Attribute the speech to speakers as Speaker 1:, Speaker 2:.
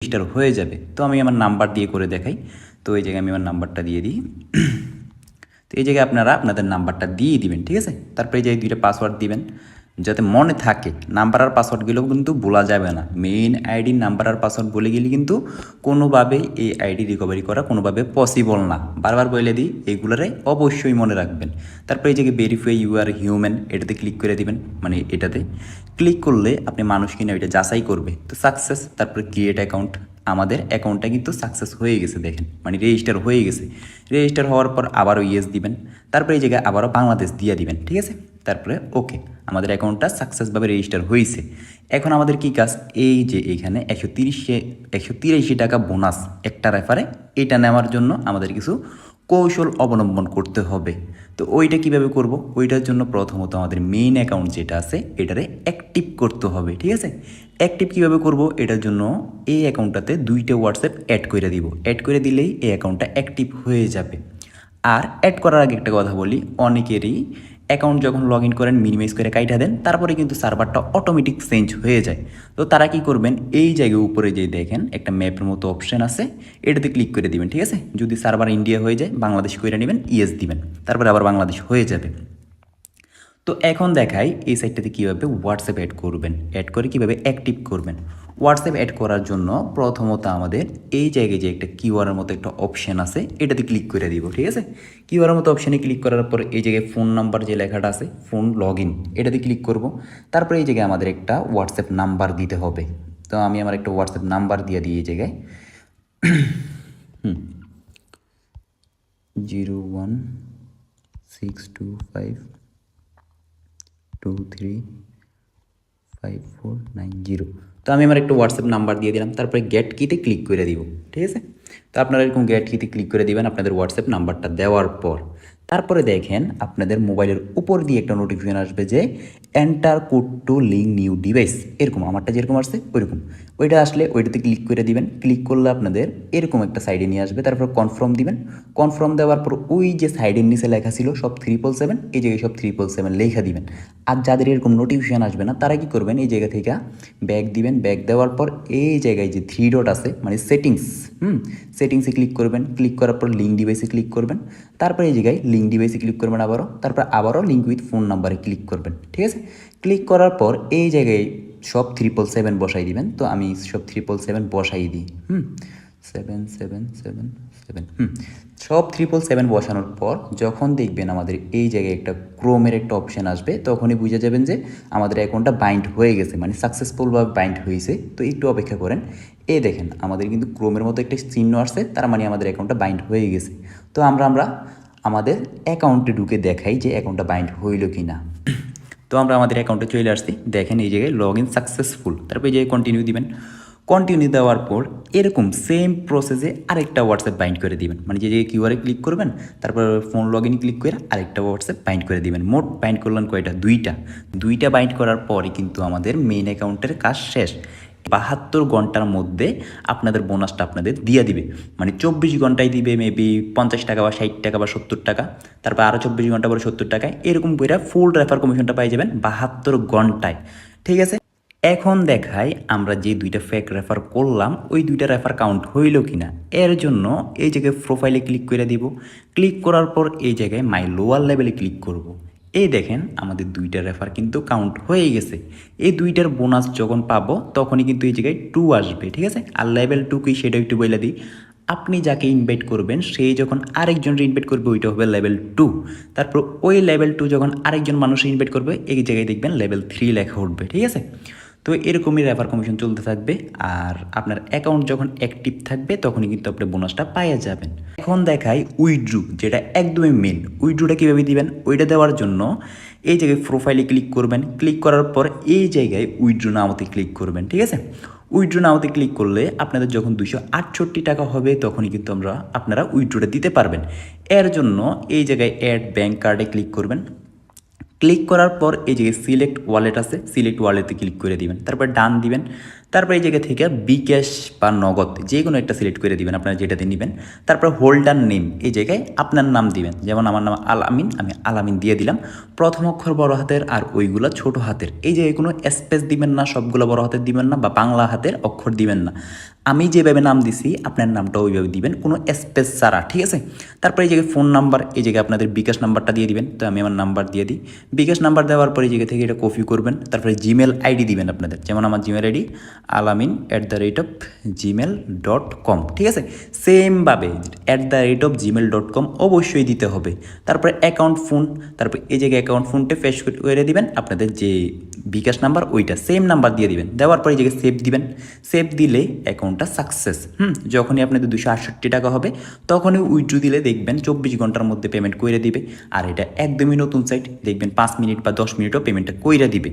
Speaker 1: Register হয়ে যাবে। তো আমি আমার নাম্বার দিয়ে করে দেখাই। তো এই জায়গায় আমি আমার নাম্বারটা দিয়ে দিই। তো এই জায়গায় আপনারা আপনাদের নাম্বারটা দিয়ে দিবেন, ঠিক আছে। তারপরে এই জায়গায় 2টা পাসওয়ার্ড দিবেন যাতে মনে থাকে। নাম্বার আর পাসওয়ার্ডগুলো কিন্তু বলা যাবে না। মেইন আইডি নাম্বার আর পাসওয়ার্ড বলে গেলে কিন্তু কোনোভাবেই এই আইডি রিকভারি করা কোনোভাবে পসিবল না। বারবার বলে দিই, এইগুলোরে অবশ্যই মনে রাখবেন। তারপরে এই জায়গায় ভেরিফাই ইউ আর হিউম্যান, এটাতে ক্লিক করে দিবেন। মানে এটাতে ক্লিক করলে আপনি মানুষ কিনা এটা যাচাই করবে। তো সাকসেস, তারপরে ক্রিয়েট অ্যাকাউন্ট। আমাদের অ্যাকাউন্টটা কিন্তু সাকসেস হয়ে গেছে, দেখেন মানে রেজিস্টার হয়ে গেছে। রেজিস্টার হওয়ার পর আবারও ইয়েস দিবেন। তারপরে এই জায়গায় আবারও বাংলাদেশ দিয়ে দিবেন, ঠিক আছে। তারপরে ওকে, আমাদের অ্যাকাউন্টটা সাকসেসভাবে রেজিস্টার হয়েছে। এখন আমাদের কি কাজ, এই যে এখানে 183 টাকা বোনাস একটা রেফারে, এটা নেওয়ার জন্য আমাদের কিছু কৌশল অবলম্বন করতে হবে। তো ওইটা কিভাবে করব, ওইটার জন্য প্রথমত আমাদের মেইন অ্যাকাউন্ট যেটা আছে এটারে অ্যাক্টিভ করতে হবে, ঠিক আছে। অ্যাক্টিভ কীভাবে করব, এটার জন্য এই অ্যাকাউন্টটাতে 2টা হোয়াটসঅ্যাপ অ্যাড করে দিব। অ্যাড করে দিলেই এই অ্যাকাউন্টটা অ্যাক্টিভ হয়ে যাবে। আর অ্যাড করার আগে একটা কথা বলি, অনেকেরই অ্যাকাউন্ট যখন লগ ইন করেন মিনিমাইজ করে কাইটা দেন, তারপরে কিন্তু সার্ভারটা অটোমেটিক চেঞ্জ হয়ে যায়। তো তারা কি করবেন, এই জায়গায় উপরে যে দেখেন একটা ম্যাপের মতো অপশন আছে, এটাতে ক্লিক করে দিবেন, ঠিক আছে। যদি সার্ভার ইন্ডিয়া হয়ে যায় বাংলাদেশ করে নেবেন, ইয়েস দিবেন, তারপরে আবার বাংলাদেশ হয়ে যাবে। তো এখন দেখাই এই সাইটটাতে কীভাবে হোয়াটসঅ্যাপ অ্যাড করবেন, অ্যাড করে কীভাবে অ্যাক্টিভ করবেন। হোয়াটসঅ্যাপ অ্যাড করার জন্য প্রথমত আমাদের এই জায়গায় যে একটা কিউআরের মতো একটা অপশান আছে, এটাতে ক্লিক করে দিব, ঠিক আছে। কিউআরের মতো অপশানে ক্লিক করার পর এই জায়গায় ফোন নাম্বার যে লেখাটা আছে, ফোন লগ ইন, এটাতে ক্লিক করব। তারপরে এই জায়গায় আমাদের একটা হোয়াটসঅ্যাপ নাম্বার দিতে হবে। তো আমি আমার একটা হোয়াটসঅ্যাপ নাম্বার দিয়ে দিই এই জায়গায় 01625235490। তো আমি আমার একটা হোয়াটসঅ্যাপ নাম্বার দিয়ে দিলাম, তারপরে গেট কিতে ক্লিক করে দিব, ঠিক আছে। তো আপনারা এরকম গেট কিতে ক্লিক করে দিবেন আপনাদের হোয়াটসঅ্যাপ নাম্বারটা দেওয়ার পর। তারপরে দেখেন আপনাদের মোবাইলের উপর দিয়ে একটা নোটিফিকেশন আসবে যে enter code two link new device, এরকম আমারটা যেরকম আসছে ওইরকম। ওইটা আসলে ওইটাতে ক্লিক করে দিবেন। ক্লিক করলে আপনাদের এরকম একটা সাইডে নিয়ে আসবে, তারপর কনফার্ম দিবেন। কনফার্ম দেওয়ার পর ওই যে সাইডের নিচে লেখা ছিল সব 777, এই জায়গায় সব 777 লেখা দিবেন। আর যাদের এরকম নোটিফিকেশন আসবে না তারা কি করবেন, এই জায়গা থেকে ব্যাক দিবেন। ব্যাক দেওয়ার পর এই জায়গায় যে 3 ডট আছে মানে সেটিংস, সেটিংসে ক্লিক করবেন। ক্লিক করার পর লিঙ্ক ডিভাইসে ক্লিক করবেন। তারপর এই জায়গায় লিঙ্ক ডিভাইসে ক্লিক করবেন আবারও লিঙ্ক উইথ ফোন নাম্বারে ক্লিক করবেন, ঠিক আছে। ক্লিক করার পর এই জায়গায় সব 777 বসাই দিবেন। তো আমি সব 777 বসাই দিই, 7777, সব 777 বসানোর পর যখন দেখবেন আমাদের এই জায়গায় একটা ক্রোমের একটা অপশান আসবে, তখনই বুঝে যাবেন যে আমাদের অ্যাকাউন্টটা বাইন্ড হয়ে গেছে, মানে সাকসেসফুলভাবে বাইন্ড হয়েছে। তো একটু অপেক্ষা করেন। এই দেখেন আমাদের কিন্তু ক্রোমের মতো একটা চিহ্ন আসছে, তার মানে আমাদের অ্যাকাউন্টটা বাইন্ড হয়ে গেছে। তো আমরা আমাদের অ্যাকাউন্টে ঢুকে দেখাই যে অ্যাকাউন্টটা বাইন্ড হইল কি না। তো আমরা আমাদের অ্যাকাউন্টে চলে আসছি, দেখেন এই জায়গায় লগ ইন সাকসেসফুল। তারপর এই জায়গায় কন্টিনিউ দিবেন। কন্টিনিউ দেওয়ার পর এরকম সেম প্রসেসে আরেকটা হোয়াটসঅ্যাপ বাইন্ড করে দিবেন, মানে যে জায়গায় কিউআরে ক্লিক করবেন, তারপর ফোন লগ ইন ক্লিক করে আরেকটা হোয়াটসঅ্যাপ বাইন্ড করে দিবেন। মোট বাইন্ড করলেন কয়টা, দুইটা বাইন্ড করার পরে কিন্তু আমাদের মেইন অ্যাকাউন্টের কাজ শেষ। 72 ঘন্টার মধ্যে আপনাদের বোনাসটা আপনাদের দিয়ে দিবে, মানে 24 ঘন্টায় দিবে মেবি 50 টাকা বা 60 টাকা বা 70 টাকা, তারপর আরও 24 ঘন্টা পরে 70 টাকায়, এরকম করে ফুল রেফার কমিশনটা পাই যাবেন 72 ঘন্টায়, ঠিক আছে। এখন দেখাই আমরা যে 2টা ফেক রেফার করলাম ওই 2টা রেফার কাউন্ট হইল কিনা। এর জন্য এই জায়গায় প্রোফাইলে ক্লিক করে দিব। ক্লিক করার পর এই জায়গায় মাই লোয়ার লেভেলে ক্লিক করব। এই দেখেন আমাদের 2টা রেফার কিন্তু কাউন্ট হয়ে গেছে। এই 2টার বোনাস যখন পাবো তখনই কিন্তু এই জায়গায় 2 আসবে, ঠিক আছে। আর লেভেল 2 কি সেটা একটু বলে দিই। আপনি যাকে ইনভাইট করবেন সেই যখন আরেকজনকে ইনভাইট করবে ওইটা হবে লেভেল 2। তারপর ওই লেভেল 2 যখন আরেকজন মানুষ ইনভাইট করবে এই জায়গায় দেখবেন লেভেল 3 লেখা উঠবে, ঠিক আছে। তো এরকমই রেফার কমিশন চলতে থাকবে। আর আপনার অ্যাকাউন্ট যখন অ্যাক্টিভ থাকবে তখনই কিন্তু আপনি বোনাসটা পাইয়া যাবেন। এখন দেখাই উইথড্রু, যেটা একদমই মেন। উইথড্রুটা কীভাবে দিবেন, ওইটা দেওয়ার জন্য এই জায়গায় প্রোফাইলে ক্লিক করবেন। ক্লিক করার পর এই জায়গায় উইথড্রু নাওতে ক্লিক করবেন, ঠিক আছে। উইথড্রু নাওতে ক্লিক করলে আপনাদের যখন 268 টাকা হবে তখনই কিন্তু আপনারা উইথড্রুটা দিতে পারবেন। এর জন্য এই জায়গায় অ্যাড ব্যাঙ্ক কার্ডে ক্লিক করবেন। ক্লিক করার পর এই যে সিলেক্ট ওয়ালেট আছে, সিলেক্ট ওয়ালেটে ক্লিক করে দিবেন, তারপর ডান দিবেন। তারপর এই জায়গা থেকে বিকাশ বা নগদ যে কোনো একটা সিলেক্ট করে দিবেন আপনারা যেটাতে নেবেন। তারপর হোল্ডার নেম এই জায়গায় আপনার নাম দিবেন, যেমন আমার নাম আলামিন, আমি আলামিন দিয়ে দিলাম। প্রথম অক্ষর বড় হাতের আর ওইগুলো ছোট হাতের, এই জায়গায় কোনো স্পেস দিবেন না, সবগুলো বড় হাতের দিবেন না বা বাংলা হাতের অক্ষর দিবেন না। আমি যেভাবে নাম দিছি আপনার নামটা ওইভাবে দিবেন, কোনো স্পেস ছাড়া, ঠিক আছে। তারপরে এই জায়গায় ফোন নাম্বার, এই জায়গায় আপনাদের বিকাশ নাম্বারটা দিয়ে দিবেন, তো আমি আমার নাম্বার দিয়ে দিই। বিকাশ নাম্বার দেওয়ার পরে এই জায়গা থেকে এটা কপি করবেন, তারপরে জিমেল আইডি দিবেন আপনাদের, যেমন আমার জিমেল আইডি alamin@gmail.com, ঠিক আছে। সেমভাবে @gmail.com অবশ্যই দিতে হবে। তারপরে অ্যাকাউন্ট ফোন, তারপর এই জায়গায় অ্যাকাউন্ট ফোনটা ফেস করে দিবেন, আপনাদের যে বিকাশ নাম্বার ওইটা সেম নাম্বার দিয়ে দিবেন। দেওয়ার পরে এই জায়গায় সেভ দিবেন। সেভ দিলে অ্যাকাউন্টটা সাকসেস। যখনই আপনাদের 268 টাকা হবে তখনই উইথড্র দিলে দেখবেন 24 ঘন্টার মধ্যে পেমেন্ট করে দিবে। আর এটা একদমই নতুন সাইট, দেখবেন 5 মিনিট বা 10 মিনিটও পেমেন্টটা কইরা দিবে।